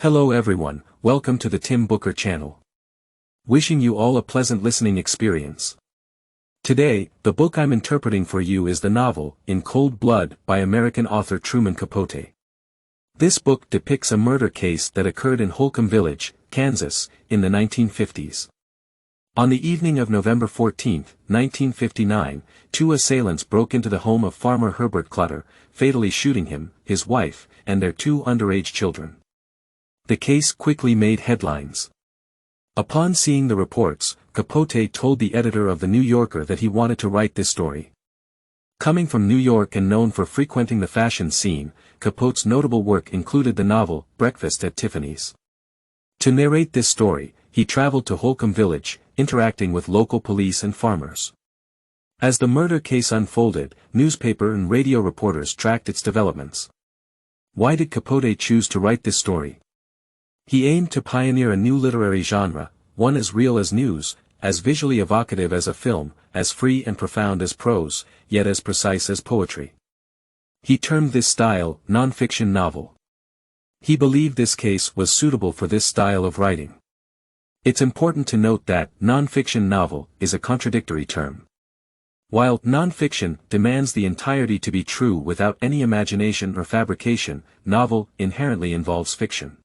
Hello everyone, welcome to the Tim Booker channel. Wishing you all a pleasant listening experience. Today, the book I'm interpreting for you is the novel, In Cold Blood, by American author Truman Capote. This book depicts a murder case that occurred in Holcomb Village, Kansas, in the 1950s. On the evening of November 14, 1959, two assailants broke into the home of farmer Herbert Clutter, fatally shooting him, his wife, and their two underage children. The case quickly made headlines. Upon seeing the reports, Capote told the editor of The New Yorker that he wanted to write this story. Coming from New York and known for frequenting the fashion scene, Capote's notable work included the novel, Breakfast at Tiffany's. To narrate this story, he traveled to Holcomb Village, interacting with local police and farmers. As the murder case unfolded, newspaper and radio reporters tracked its developments. Why did Capote choose to write this story? He aimed to pioneer a new literary genre, one as real as news, as visually evocative as a film, as free and profound as prose, yet as precise as poetry. He termed this style, non-fiction novel. He believed this case was suitable for this style of writing. It's important to note that non-fiction novel is a contradictory term. While non-fiction demands the entirety to be true without any imagination or fabrication, novel inherently involves fiction.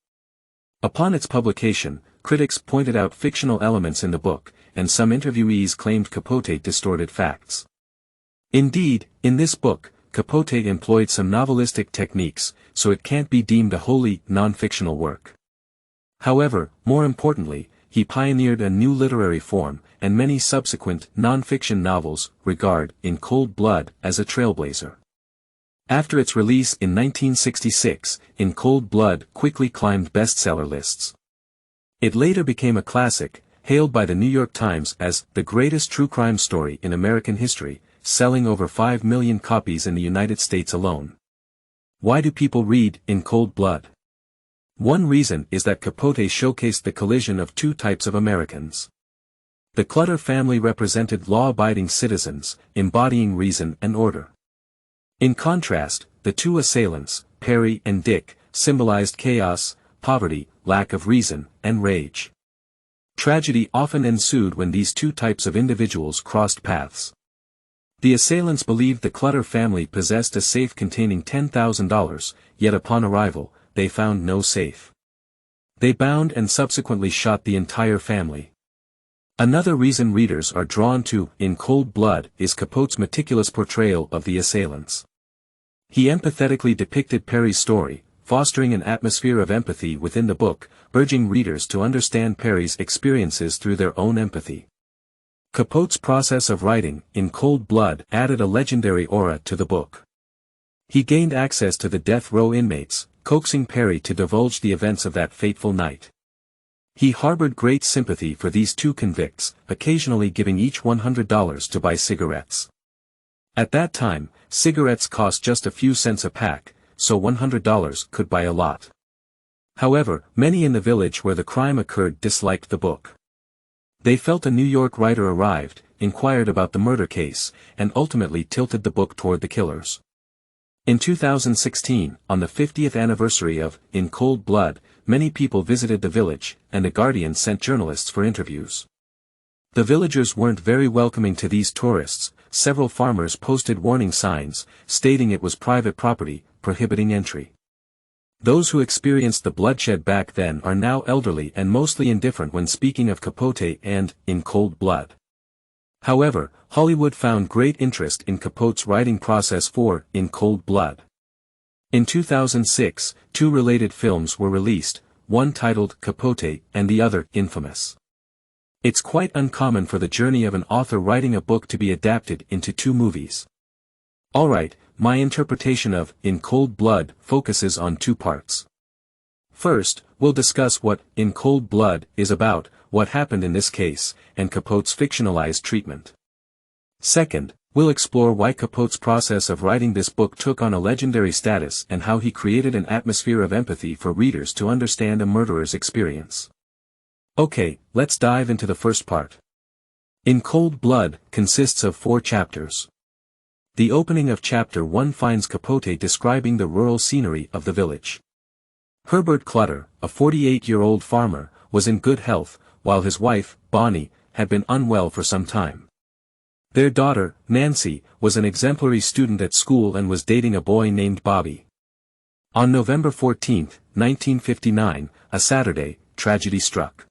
Upon its publication, critics pointed out fictional elements in the book, and some interviewees claimed Capote distorted facts. Indeed, in this book, Capote employed some novelistic techniques, so it can't be deemed a wholly non-fictional work. However, more importantly, he pioneered a new literary form, and many subsequent non-fiction novels regard In Cold Blood as a trailblazer. After its release in 1966, In Cold Blood quickly climbed bestseller lists. It later became a classic, hailed by the New York Times as the greatest true crime story in American history, selling over 5 million copies in the United States alone. Why do people read In Cold Blood? One reason is that Capote showcased the collision of two types of Americans. The Clutter family represented law-abiding citizens, embodying reason and order. In contrast, the two assailants, Perry and Dick, symbolized chaos, poverty, lack of reason, and rage. Tragedy often ensued when these two types of individuals crossed paths. The assailants believed the Clutter family possessed a safe containing $10,000, yet upon arrival, they found no safe. They bound and subsequently shot the entire family. Another reason readers are drawn to In Cold Blood is Capote's meticulous portrayal of the assailants. He empathetically depicted Perry's story, fostering an atmosphere of empathy within the book, urging readers to understand Perry's experiences through their own empathy. Capote's process of writing In Cold Blood added a legendary aura to the book. He gained access to the death row inmates, coaxing Perry to divulge the events of that fateful night. He harbored great sympathy for these two convicts, occasionally giving each $100 to buy cigarettes. At that time, cigarettes cost just a few cents a pack, so $100 could buy a lot. However, many in the village where the crime occurred disliked the book. They felt a New York writer arrived, inquired about the murder case, and ultimately tilted the book toward the killers. In 2016, on the 50th anniversary of In Cold Blood, many people visited the village, and the Guardian sent journalists for interviews. The villagers weren't very welcoming to these tourists. Several farmers posted warning signs, stating it was private property, prohibiting entry. Those who experienced the bloodshed back then are now elderly and mostly indifferent when speaking of Capote and In Cold Blood. However, Hollywood found great interest in Capote's writing process for In Cold Blood. In 2006, two related films were released, one titled Capote and the other Infamous. It's quite uncommon for the journey of an author writing a book to be adapted into two movies. Alright, my interpretation of In Cold Blood focuses on two parts. First, we'll discuss what In Cold Blood is about, what happened in this case, and Capote's fictionalized treatment. Second, we'll explore why Capote's process of writing this book took on a legendary status and how he created an atmosphere of empathy for readers to understand a murderer's experience. Okay, let's dive into the first part. In Cold Blood consists of 4 chapters. The opening of chapter 1 finds Capote describing the rural scenery of the village. Herbert Clutter, a 48-year-old farmer, was in good health, while his wife, Bonnie, had been unwell for some time. Their daughter, Nancy, was an exemplary student at school and was dating a boy named Bobby. On November 14, 1959, a Saturday, tragedy struck.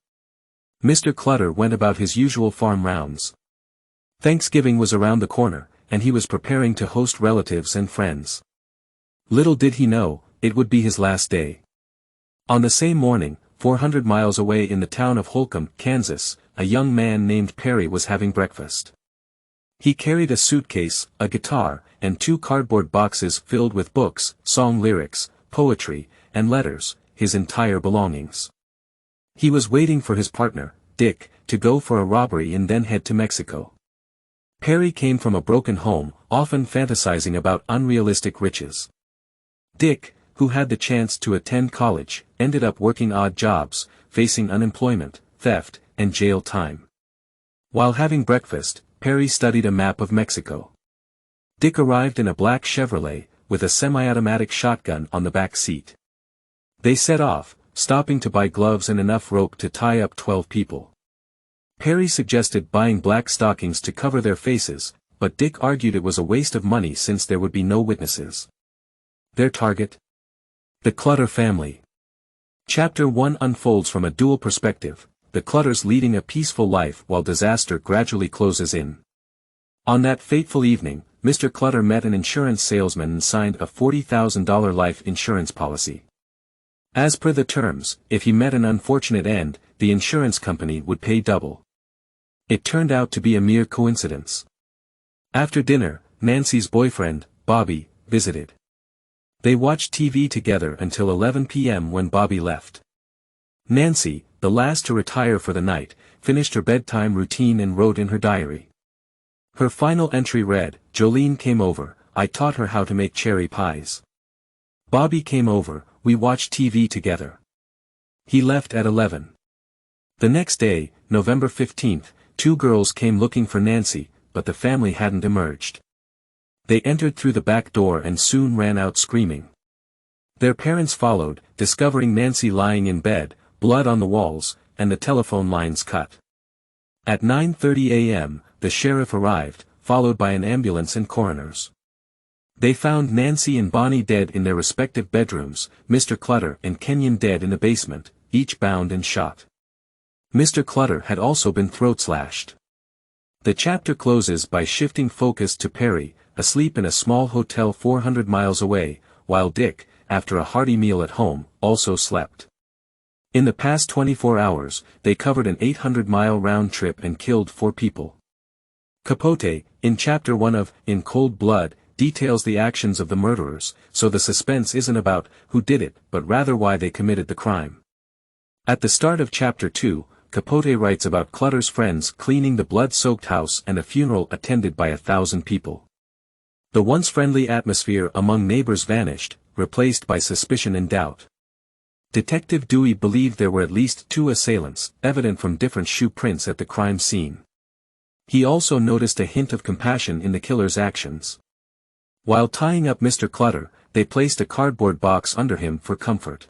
Mr. Clutter went about his usual farm rounds. Thanksgiving was around the corner, and he was preparing to host relatives and friends. Little did he know, it would be his last day. On the same morning, 400 miles away in the town of Holcomb, Kansas, a young man named Perry was having breakfast. He carried a suitcase, a guitar, and 2 cardboard boxes filled with books, song lyrics, poetry, and letters, his entire belongings. He was waiting for his partner, Dick, to go for a robbery and then head to Mexico. Perry came from a broken home, often fantasizing about unrealistic riches. Dick, who had the chance to attend college, ended up working odd jobs, facing unemployment, theft, and jail time. While having breakfast, Perry studied a map of Mexico. Dick arrived in a black Chevrolet, with a semi-automatic shotgun on the back seat. They set off, stopping to buy gloves and enough rope to tie up 12 people. Perry suggested buying black stockings to cover their faces, but Dick argued it was a waste of money since there would be no witnesses. Their target? The Clutter family. Chapter 1 unfolds from a dual perspective, the Clutters leading a peaceful life while disaster gradually closes in. On that fateful evening, Mr. Clutter met an insurance salesman and signed a $40,000 life insurance policy. As per the terms, if he met an unfortunate end, the insurance company would pay double. It turned out to be a mere coincidence. After dinner, Nancy's boyfriend, Bobby, visited. They watched TV together until 11 p.m. when Bobby left. Nancy, the last to retire for the night, finished her bedtime routine and wrote in her diary. Her final entry read, "Jolene came over, I taught her how to make cherry pies. Bobby came over, we watched TV together. He left at 11. The next day, November 15th, 2 girls came looking for Nancy, but the family hadn't emerged. They entered through the back door and soon ran out screaming. Their parents followed, discovering Nancy lying in bed, blood on the walls, and the telephone lines cut. At 9:30 a.m., the sheriff arrived, followed by an ambulance and coroners. They found Nancy and Bonnie dead in their respective bedrooms, Mr. Clutter and Kenyon dead in the basement, each bound and shot. Mr. Clutter had also been throat-slashed. The chapter closes by shifting focus to Perry, asleep in a small hotel 400 miles away, while Dick, after a hearty meal at home, also slept. In the past 24 hours, they covered an 800-mile round trip and killed 4 people. Capote, in Chapter 1 of In Cold Blood, details the actions of the murderers, so the suspense isn't about who did it, but rather why they committed the crime. At the start of Chapter 2, Capote writes about Clutter's friends cleaning the blood-soaked house and a funeral attended by 1,000 people. The once friendly atmosphere among neighbors vanished, replaced by suspicion and doubt. Detective Dewey believed there were at least 2 assailants, evident from different shoe prints at the crime scene. He also noticed a hint of compassion in the killer's actions. While tying up Mr. Clutter, they placed a cardboard box under him for comfort.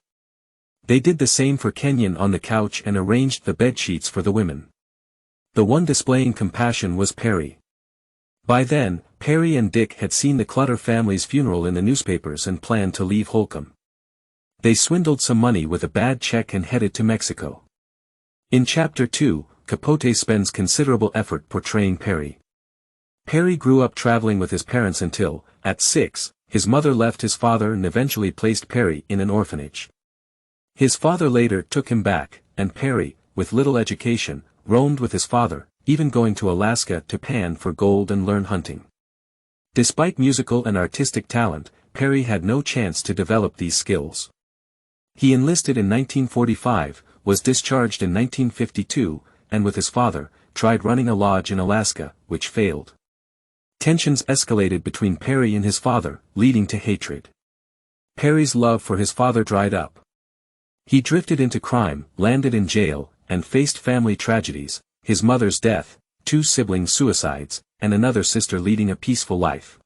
They did the same for Kenyon on the couch and arranged the bedsheets for the women. The one displaying compassion was Perry. By then, Perry and Dick had seen the Clutter family's funeral in the newspapers and planned to leave Holcomb. They swindled some money with a bad check and headed to Mexico. In Chapter 2, Capote spends considerable effort portraying Perry. Perry grew up traveling with his parents until, at 6, his mother left his father and eventually placed Perry in an orphanage. His father later took him back, and Perry, with little education, roamed with his father, even going to Alaska to pan for gold and learn hunting. Despite musical and artistic talent, Perry had no chance to develop these skills. He enlisted in 1945, was discharged in 1952, and with his father, tried running a lodge in Alaska, which failed. Tensions escalated between Perry and his father, leading to hatred. Perry's love for his father dried up. He drifted into crime, landed in jail, and faced family tragedies, his mother's death, 2 sibling suicides, and another sister leading a peaceful life.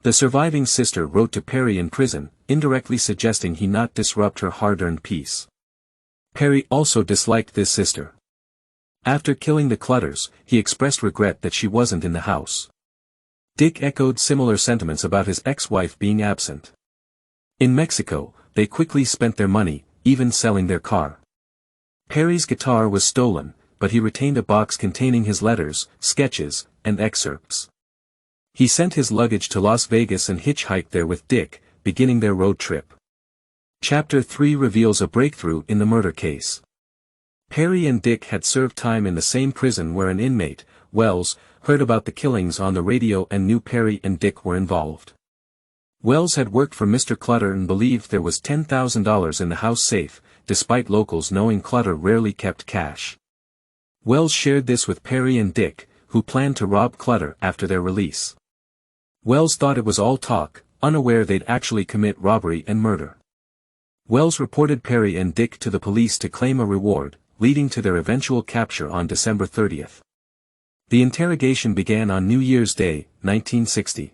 The surviving sister wrote to Perry in prison, indirectly suggesting he not disrupt her hard-earned peace. Perry also disliked this sister. After killing the Clutters, he expressed regret that she wasn't in the house. Dick echoed similar sentiments about his ex-wife being absent. In Mexico, they quickly spent their money, even selling their car. Perry's guitar was stolen, but he retained a box containing his letters, sketches, and excerpts. He sent his luggage to Las Vegas and hitchhiked there with Dick, beginning their road trip. Chapter 3 reveals a breakthrough in the murder case. Perry and Dick had served time in the same prison where an inmate, Wells, heard about the killings on the radio and knew Perry and Dick were involved. Wells had worked for Mr. Clutter and believed there was $10,000 in the house safe, despite locals knowing Clutter rarely kept cash. Wells shared this with Perry and Dick, who planned to rob Clutter after their release. Wells thought it was all talk, unaware they'd actually commit robbery and murder. Wells reported Perry and Dick to the police to claim a reward, leading to their eventual capture on December 30th. The interrogation began on New Year's Day, 1960.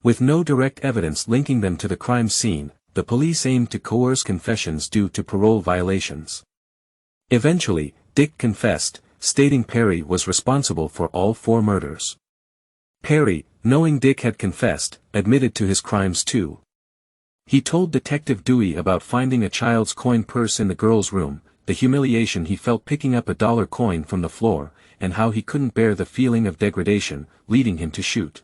With no direct evidence linking them to the crime scene, the police aimed to coerce confessions due to parole violations. Eventually, Dick confessed, stating Perry was responsible for all 4 murders. Perry, knowing Dick had confessed, admitted to his crimes too. He told Detective Dewey about finding a child's coin purse in the girl's room, the humiliation he felt picking up a dollar coin from the floor, and how he couldn't bear the feeling of degradation, leading him to shoot.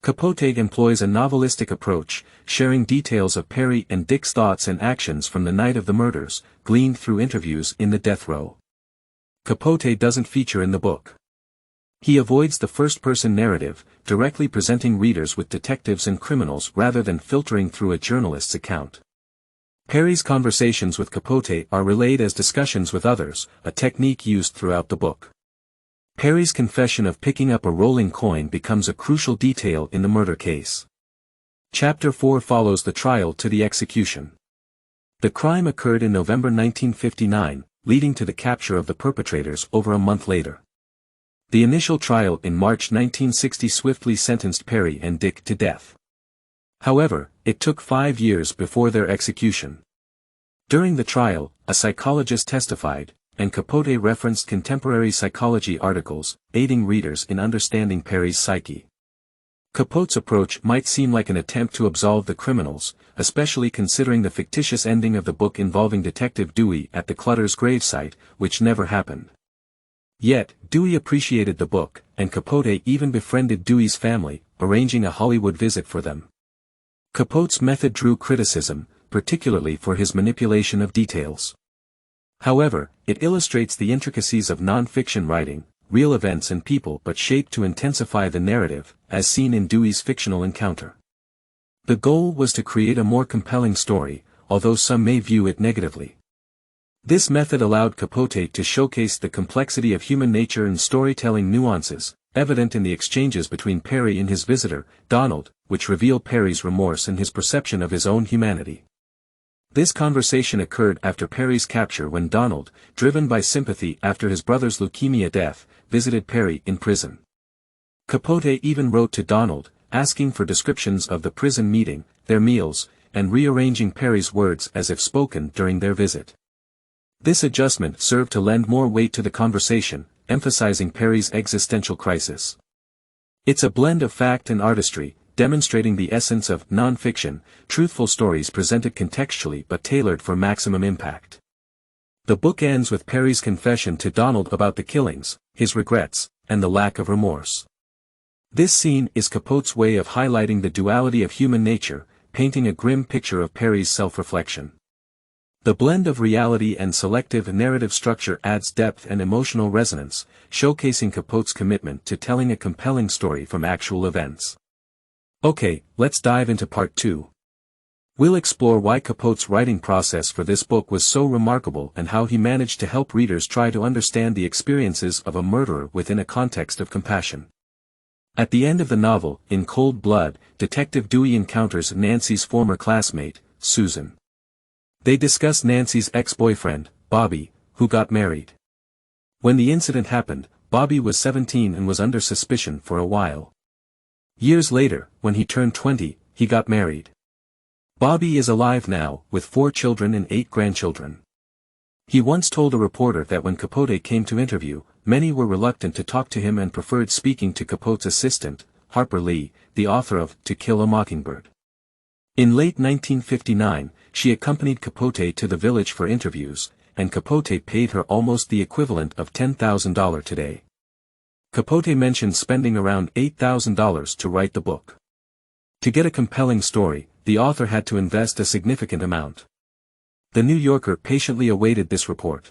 Capote employs a novelistic approach, sharing details of Perry and Dick's thoughts and actions from the night of the murders, gleaned through interviews in the death row. Capote doesn't feature in the book. He avoids the first-person narrative, directly presenting readers with detectives and criminals rather than filtering through a journalist's account. Perry's conversations with Capote are relayed as discussions with others, a technique used throughout the book. Perry's confession of picking up a rolling coin becomes a crucial detail in the murder case. Chapter 4 follows the trial to the execution. The crime occurred in November 1959, leading to the capture of the perpetrators over a month later. The initial trial in March 1960 swiftly sentenced Perry and Dick to death. However, it took 5 years before their execution. During the trial, a psychologist testified, and Capote referenced contemporary psychology articles, aiding readers in understanding Perry's psyche. Capote's approach might seem like an attempt to absolve the criminals, especially considering the fictitious ending of the book involving Detective Dewey at the Clutters' gravesite, which never happened. Yet, Dewey appreciated the book, and Capote even befriended Dewey's family, arranging a Hollywood visit for them. Capote's method drew criticism, particularly for his manipulation of details. However, it illustrates the intricacies of non-fiction writing, real events and people but shaped to intensify the narrative, as seen in Dewey's fictional encounter. The goal was to create a more compelling story, although some may view it negatively. This method allowed Capote to showcase the complexity of human nature and storytelling nuances, evident in the exchanges between Perry and his visitor, Donald, which reveal Perry's remorse and his perception of his own humanity. This conversation occurred after Perry's capture when Donald, driven by sympathy after his brother's leukemia death, visited Perry in prison. Capote even wrote to Donald, asking for descriptions of the prison meeting, their meals, and rearranging Perry's words as if spoken during their visit. This adjustment served to lend more weight to the conversation, emphasizing Perry's existential crisis. It's a blend of fact and artistry, demonstrating the essence of non-fiction, truthful stories presented contextually but tailored for maximum impact. The book ends with Perry's confession to Donald about the killings, his regrets, and the lack of remorse. This scene is Capote's way of highlighting the duality of human nature, painting a grim picture of Perry's self-reflection. The blend of reality and selective narrative structure adds depth and emotional resonance, showcasing Capote's commitment to telling a compelling story from actual events. Okay, let's dive into part 2. We'll explore why Capote's writing process for this book was so remarkable and how he managed to help readers try to understand the experiences of a murderer within a context of compassion. At the end of the novel, in cold blood, Detective Dewey encounters Nancy's former classmate, Susan. They discuss Nancy's ex-boyfriend, Bobby, who got married. When the incident happened, Bobby was 17 and was under suspicion for a while. Years later, when he turned 20, he got married. Bobby is alive now, with 4 children and 8 grandchildren. He once told a reporter that when Capote came to interview, many were reluctant to talk to him and preferred speaking to Capote's assistant, Harper Lee, the author of To Kill a Mockingbird. In late 1959, she accompanied Capote to the village for interviews, and Capote paid her almost the equivalent of $10,000 today. Capote mentioned spending around $8,000 to write the book. To get a compelling story, the author had to invest a significant amount. The New Yorker patiently awaited this report.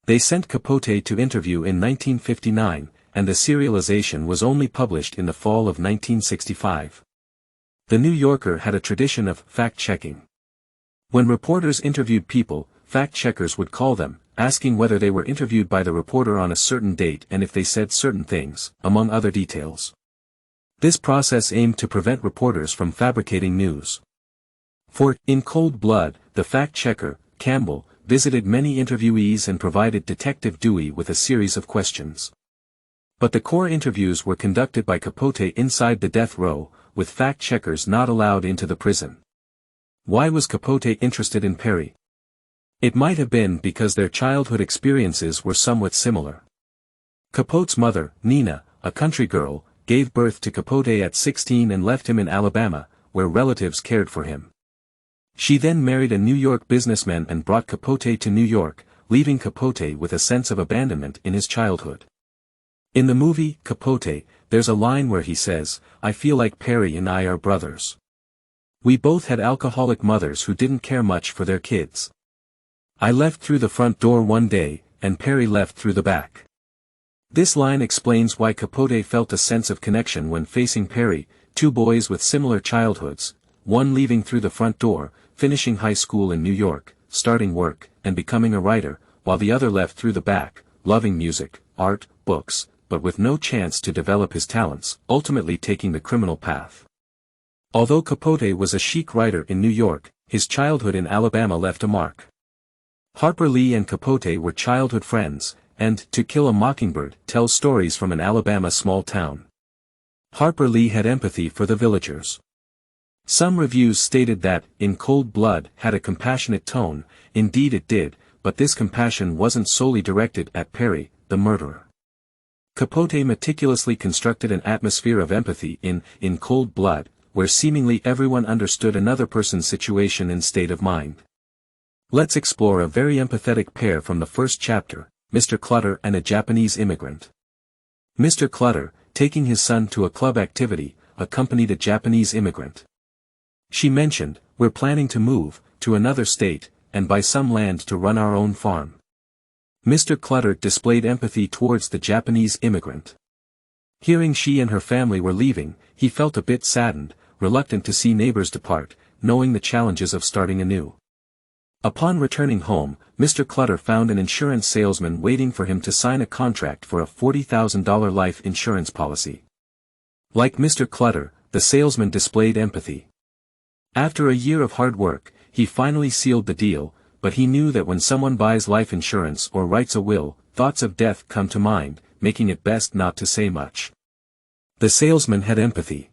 They sent Capote to interview in 1959, and the serialization was only published in the fall of 1965. The New Yorker had a tradition of fact-checking. When reporters interviewed people, fact-checkers would call them, asking whether they were interviewed by the reporter on a certain date and if they said certain things, among other details. This process aimed to prevent reporters from fabricating news. For In Cold Blood, the fact-checker, Campbell, visited many interviewees and provided Detective Dewey with a series of questions. But the core interviews were conducted by Capote inside the death row, with fact-checkers not allowed into the prison. Why was Capote interested in Perry? It might have been because their childhood experiences were somewhat similar. Capote's mother, Nina, a country girl, gave birth to Capote at 16 and left him in Alabama, where relatives cared for him. She then married a New York businessman and brought Capote to New York, leaving Capote with a sense of abandonment in his childhood. In the movie, Capote, there's a line where he says, "I feel like Perry and I are brothers. We both had alcoholic mothers who didn't care much for their kids. I left through the front door one day, and Perry left through the back." This line explains why Capote felt a sense of connection when facing Perry, 2 boys with similar childhoods, one leaving through the front door, finishing high school in New York, starting work, and becoming a writer, while the other left through the back, loving music, art, books, but with no chance to develop his talents, ultimately taking the criminal path. Although Capote was a chic writer in New York, his childhood in Alabama left a mark. Harper Lee and Capote were childhood friends, and To Kill a Mockingbird tells stories from an Alabama small town. Harper Lee had empathy for the villagers. Some reviews stated that In Cold Blood had a compassionate tone. Indeed it did, but this compassion wasn't solely directed at Perry, the murderer. Capote meticulously constructed an atmosphere of empathy in Cold Blood, where seemingly everyone understood another person's situation and state of mind. Let's explore a very empathetic pair from the first chapter, Mr. Clutter and a Japanese immigrant. Mr. Clutter, taking his son to a club activity, accompanied a Japanese immigrant. She mentioned, "We're planning to move to another state, and buy some land to run our own farm." Mr. Clutter displayed empathy towards the Japanese immigrant. Hearing she and her family were leaving, he felt a bit saddened, reluctant to see neighbors depart, knowing the challenges of starting anew. Upon returning home, Mr. Clutter found an insurance salesman waiting for him to sign a contract for a $40,000 life insurance policy. Like Mr. Clutter, the salesman displayed empathy. After a year of hard work, he finally sealed the deal, but he knew that when someone buys life insurance or writes a will, thoughts of death come to mind, making it best not to say much. The salesman had empathy.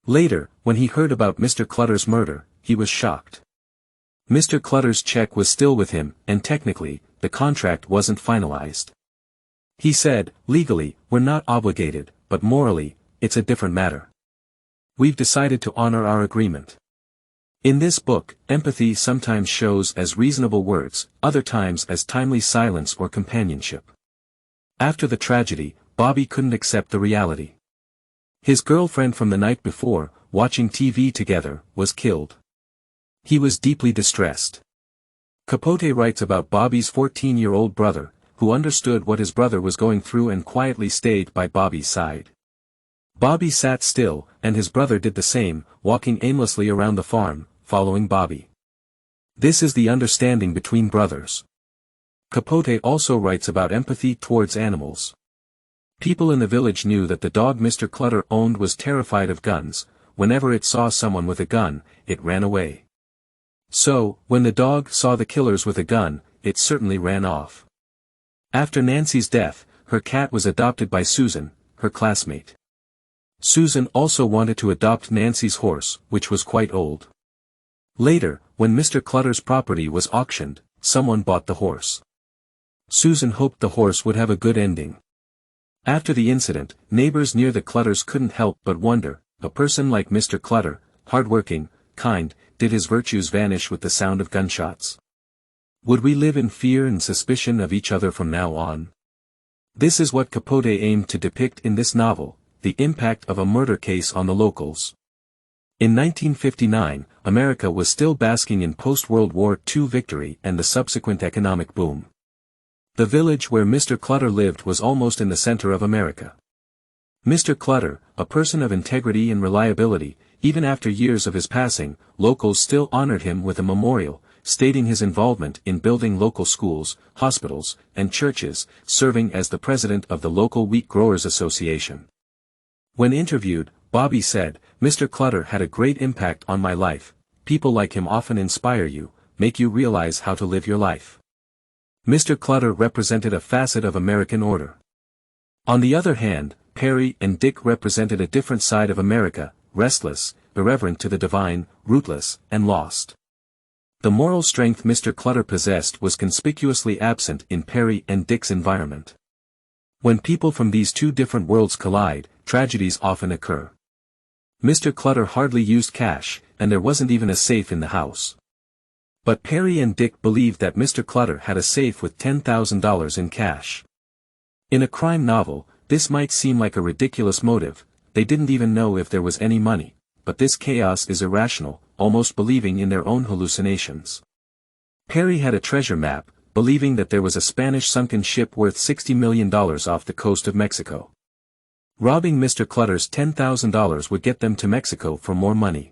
Later, when he heard about Mr. Clutter's murder, he was shocked. Mr. Clutter's check was still with him, and technically, the contract wasn't finalized. He said, "Legally, we're not obligated, but morally, it's a different matter. We've decided to honor our agreement." In this book, empathy sometimes shows as reasonable words, other times as timely silence or companionship. After the tragedy, Bobby couldn't accept the reality. His girlfriend from the night before, watching TV together, was killed. He was deeply distressed. Capote writes about Bobby's 14-year-old brother, who understood what his brother was going through and quietly stayed by Bobby's side. Bobby sat still, and his brother did the same, walking aimlessly around the farm, following Bobby. This is the understanding between brothers. Capote also writes about empathy towards animals. People in the village knew that the dog Mr. Clutter owned was terrified of guns. Whenever it saw someone with a gun, it ran away. So, when the dog saw the killers with a gun, it certainly ran off. After Nancy's death, her cat was adopted by Susan, her classmate. Susan also wanted to adopt Nancy's horse, which was quite old. Later, when Mr. Clutter's property was auctioned, someone bought the horse. Susan hoped the horse would have a good ending. After the incident, neighbors near the Clutters couldn't help but wonder, a person like Mr. Clutter, hardworking, kind, did his virtues vanish with the sound of gunshots? Would we live in fear and suspicion of each other from now on? This is what Capote aimed to depict in this novel, the impact of a murder case on the locals. In 1959, America was still basking in post-World War II victory and the subsequent economic boom. The village where Mr. Clutter lived was almost in the center of America. Mr. Clutter, a person of integrity and reliability, even after years of his passing, locals still honored him with a memorial, stating his involvement in building local schools, hospitals, and churches, serving as the president of the local Wheat Growers Association. When interviewed, Bobby said, "Mr. Clutter had a great impact on my life. People like him often inspire you, make you realize how to live your life." Mr. Clutter represented a facet of American order. On the other hand, Perry and Dick represented a different side of America, restless, irreverent to the divine, rootless, and lost. The moral strength Mr. Clutter possessed was conspicuously absent in Perry and Dick's environment. When people from these two different worlds collide, tragedies often occur. Mr. Clutter hardly used cash, and there wasn't even a safe in the house. But Perry and Dick believed that Mr. Clutter had a safe with $10,000 in cash. In a crime novel, this might seem like a ridiculous motive, they didn't even know if there was any money, but this chaos is irrational, almost believing in their own hallucinations. Perry had a treasure map, believing that there was a Spanish sunken ship worth $60 million off the coast of Mexico. Robbing Mr. Clutter's $10,000 would get them to Mexico for more money.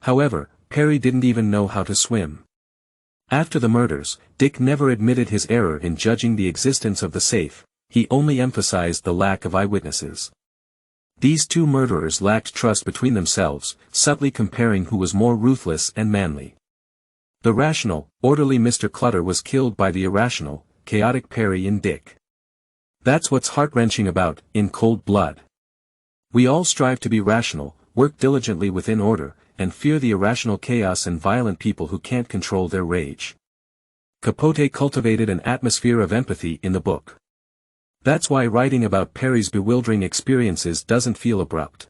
However, Perry didn't even know how to swim. After the murders, Dick never admitted his error in judging the existence of the safe, he only emphasized the lack of eyewitnesses. These two murderers lacked trust between themselves, subtly comparing who was more ruthless and manly. The rational, orderly Mr. Clutter was killed by the irrational, chaotic Perry and Dick. That's what's heart-wrenching about In Cold Blood. We all strive to be rational, work diligently within order, and fear the irrational chaos and violent people who can't control their rage. Capote cultivated an atmosphere of empathy in the book. That's why writing about Perry's bewildering experiences doesn't feel abrupt.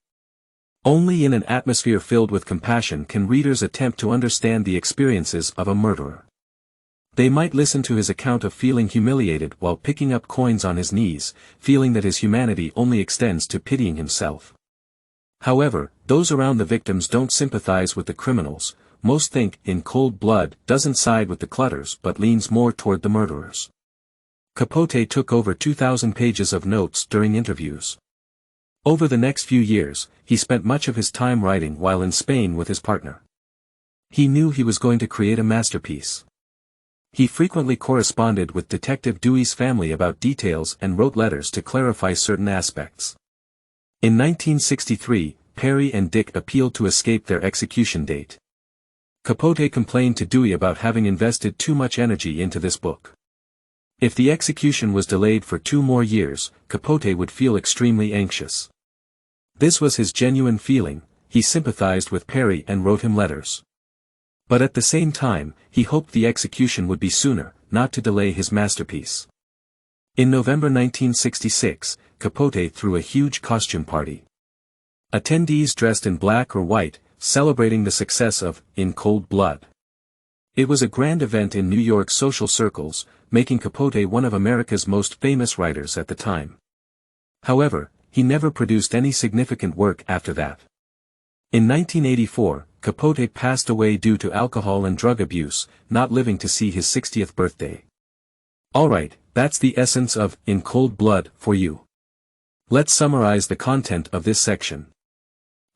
Only in an atmosphere filled with compassion can readers attempt to understand the experiences of a murderer. They might listen to his account of feeling humiliated while picking up coins on his knees, feeling that his humanity only extends to pitying himself. However, those around the victims don't sympathize with the criminals. Most think In Cold Blood doesn't side with the Clutters but leans more toward the murderers. Capote took over 2,000 pages of notes during interviews. Over the next few years, he spent much of his time writing while in Spain with his partner. He knew he was going to create a masterpiece. He frequently corresponded with Detective Dewey's family about details and wrote letters to clarify certain aspects. In 1963, Perry and Dick appealed to escape their execution date. Capote complained to Dewey about having invested too much energy into this book. If the execution was delayed for 2 more years, Capote would feel extremely anxious. This was his genuine feeling, he sympathized with Perry and wrote him letters. But at the same time, he hoped the execution would be sooner, not to delay his masterpiece. In November 1966, Capote threw a huge costume party. Attendees dressed in black or white, celebrating the success of In Cold Blood. It was a grand event in New York's social circles, making Capote one of America's most famous writers at the time. However, he never produced any significant work after that. In 1984, Capote passed away due to alcohol and drug abuse, not living to see his 60th birthday. Alright, that's the essence of In Cold Blood for you. Let's summarize the content of this section.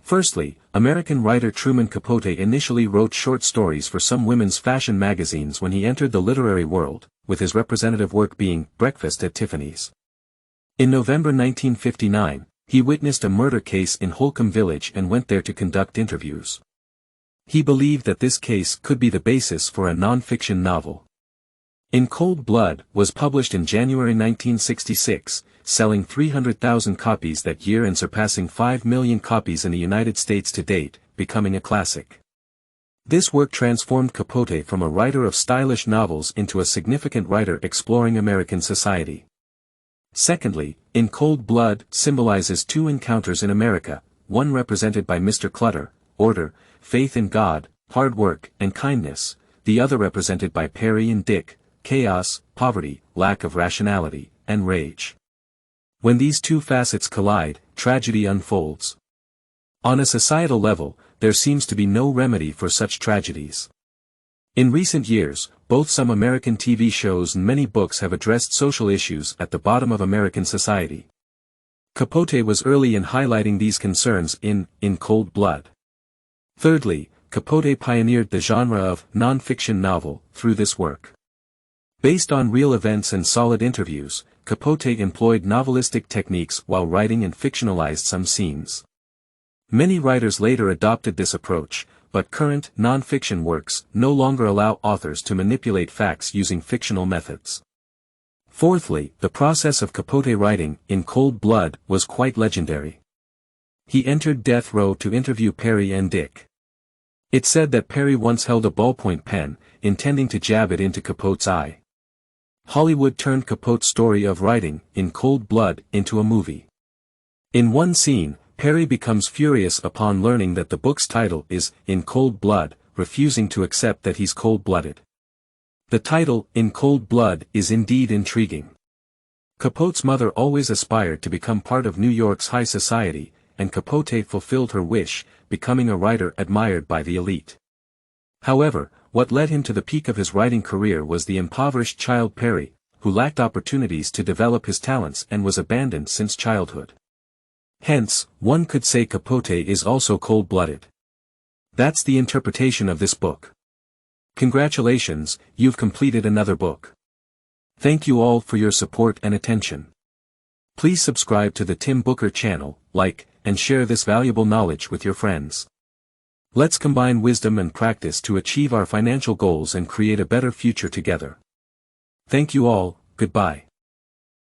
Firstly, American writer Truman Capote initially wrote short stories for some women's fashion magazines when he entered the literary world, with his representative work being Breakfast at Tiffany's. In November 1959, he witnessed a murder case in Holcomb Village and went there to conduct interviews. He believed that this case could be the basis for a non-fiction novel. In Cold Blood was published in January 1966, selling 300,000 copies that year and surpassing 5 million copies in the United States to date, becoming a classic. This work transformed Capote from a writer of stylish novels into a significant writer exploring American society. Secondly, In Cold Blood symbolizes two encounters in America, one represented by Mr. Clutter, order, faith in God, hard work, and kindness, the other represented by Perry and Dick, chaos, poverty, lack of rationality, and rage. When these two facets collide, tragedy unfolds. On a societal level, there seems to be no remedy for such tragedies. In recent years, both some American TV shows and many books have addressed social issues at the bottom of American society. Capote was early in highlighting these concerns in Cold Blood. Thirdly, Capote pioneered the genre of non-fiction novel through this work. Based on real events and solid interviews, Capote employed novelistic techniques while writing and fictionalized some scenes. Many writers later adopted this approach, but current non-fiction works no longer allow authors to manipulate facts using fictional methods. Fourthly, the process of Capote writing In Cold Blood was quite legendary. He entered death row to interview Perry and Dick. It's said that Perry once held a ballpoint pen, intending to jab it into Capote's eye. Hollywood turned Capote's story of writing In Cold Blood into a movie. In one scene, Perry becomes furious upon learning that the book's title is In Cold Blood, refusing to accept that he's cold-blooded. The title, In Cold Blood, is indeed intriguing. Capote's mother always aspired to become part of New York's high society, and Capote fulfilled her wish, becoming a writer admired by the elite. However, what led him to the peak of his writing career was the impoverished child Perry, who lacked opportunities to develop his talents and was abandoned since childhood. Hence, one could say Capote is also cold-blooded. That's the interpretation of this book. Congratulations, you've completed another book. Thank you all for your support and attention. Please subscribe to the Tim Booker channel, like, and share this valuable knowledge with your friends. Let's combine wisdom and practice to achieve our financial goals and create a better future together. Thank you all, goodbye.